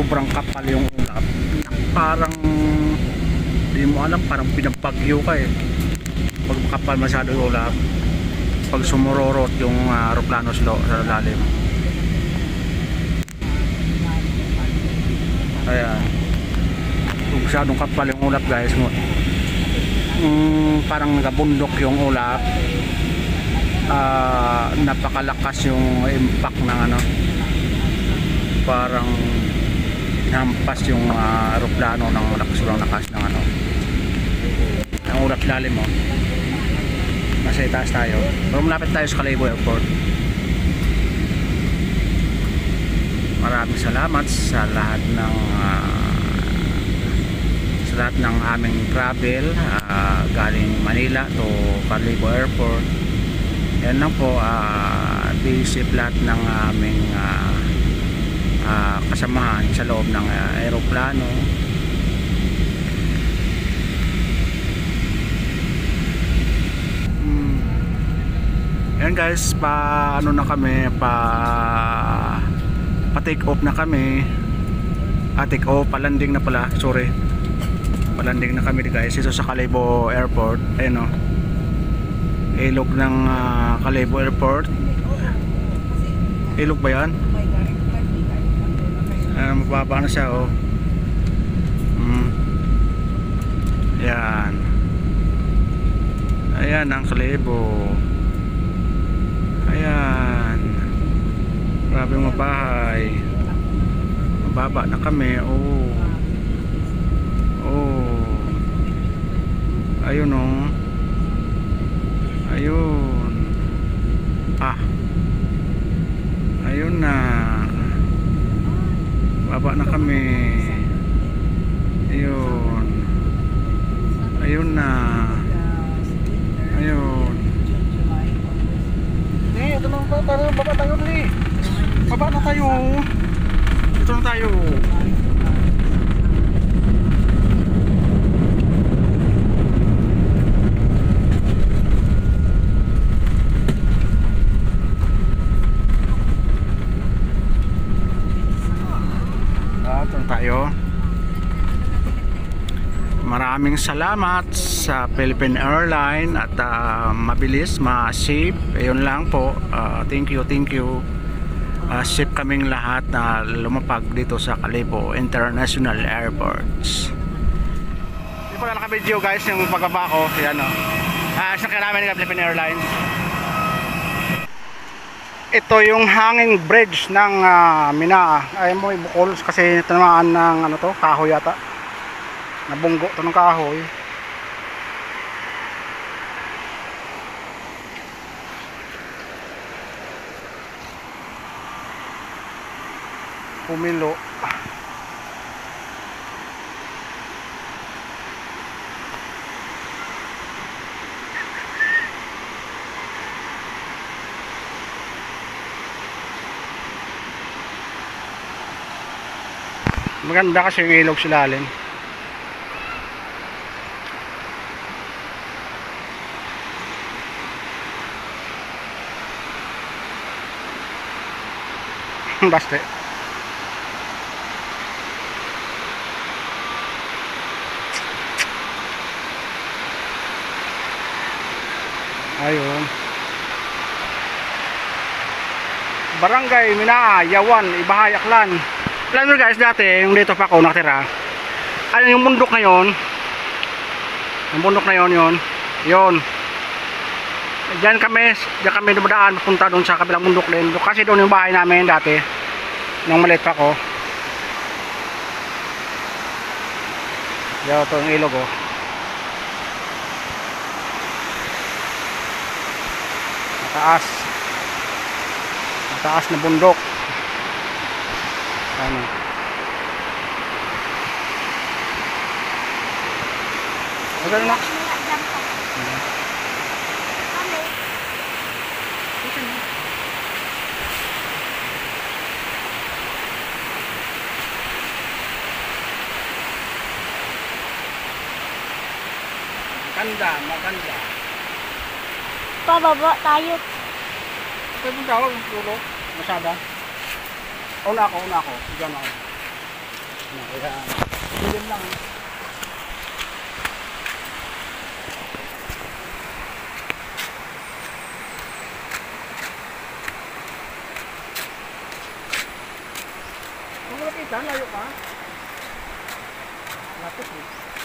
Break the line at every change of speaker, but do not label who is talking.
sobrang kapal yung ulap. Parang hindi mo alam, parang pinapagyo ka eh pag makapal masyado yung ulap, pag sumurorot yung aeroplano sa lalim. Ayan, kung masyadong kapal yung ulap guys mo, parang nagabundok yung ulap. Napakalakas yung impact ng ano, parang hampas yung aeroplano ng lakas ng ano, ang ulap lalim mo. Nasa itaas tayo, pero malapit tayo sa Calabo Airport. Maraming salamat sa lahat ng aming travel galing Manila to Calabo Airport. Yan lang po, be safe lahat ng aming kasamahan sa loob ng aeroplano. Yan guys, ano na kami, pa take off na kami. Take off, palanding na pala, sorry. Palanding na kami guys ito sa Calabo Airport. Ayun o, ilog ng Calabo Airport. Ilog ba yan? Mababa na siya oh. Yan. Ayan ang Calabo. Ayan, grabe mga bahay. Mababa na kami. Oh, ayun oh. Ayun. Ayun na. Baba na kami. Ayun. Ayun na. Ayun. Ito na tayo, baba tayo ulit. Baba na tayo. Ito na tayo. Ito na tayo. Maraming salamat sa Philippine Airlines at mabilis, ma-safe. Ayun lang po. Thank you. Safe kaming lahat na lumapag dito sa Calabo International Airports. Hindi pala naka-video guys yung pagbaba ko. Yan o. Sakyan namin ng Philippine Airlines. Ito yung hanging bridge ng Minaa. Ayun mo, ibukol kasi tinamaan ng ano to, kahoy yata. Nabunggo to ng kahoy. Pumilo. Maganda kasi yung ilog sa lalim. Baste. Ayun. Barangay Minaa, Yawan, Ibahay, Aklan. Alam mo guys, dati yung dito pa ako nakatira. Ayun yung bundok na yon. Yung bundok na yon. Diyan kami dumadaan punta doon sa kabilang bundok din. Kasi doon yung bahay namin dati nung maliit pa ako. Ito yung ilog oh. Mataas na bundok. Ano? Maganda na. Maganda.
Pababa tayo.
Ito yung tawag ng tulog. Masada. Una ako. Diyan ako. na. Kaya, dilim lang. Kung makita, layo ka. Lapit eh.